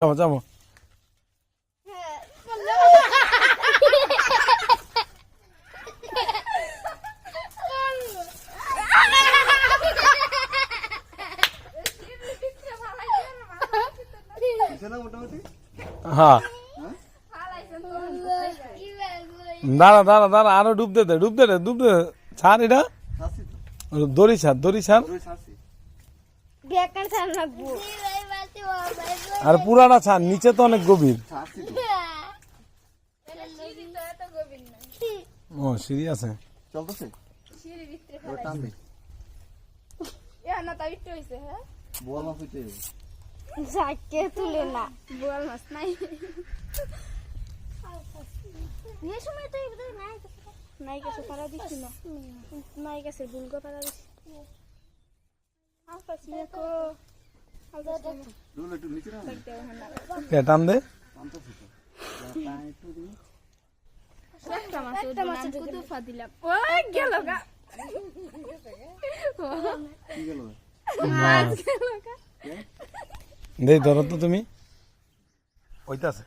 যাবো যাবো হ্যাঁ দাঁড়া দাঁড়া দাঁড়া আরো ডুব দে ডুব দে ডুব দে ছাড় এটা দড়ি ছাড় আর পুরাটা ছাড় নিচে তো অনেক গভীর ও সিঁড়ি আছে চলতেছে বোয়াল মাছ হইতে যাকে তুলে না বোয়াল মাছ নাই এই সময় তো নাই কাছে পাড়া দিচ্ছি না নাই কাছে বুলগো পাড়া দিচ্ছি টান দে একটা মাছ কুতুফা দিলাম ও গেল গা কি গেল মাছ গেল গা দে ধরো তো তুমি ওইটা আছে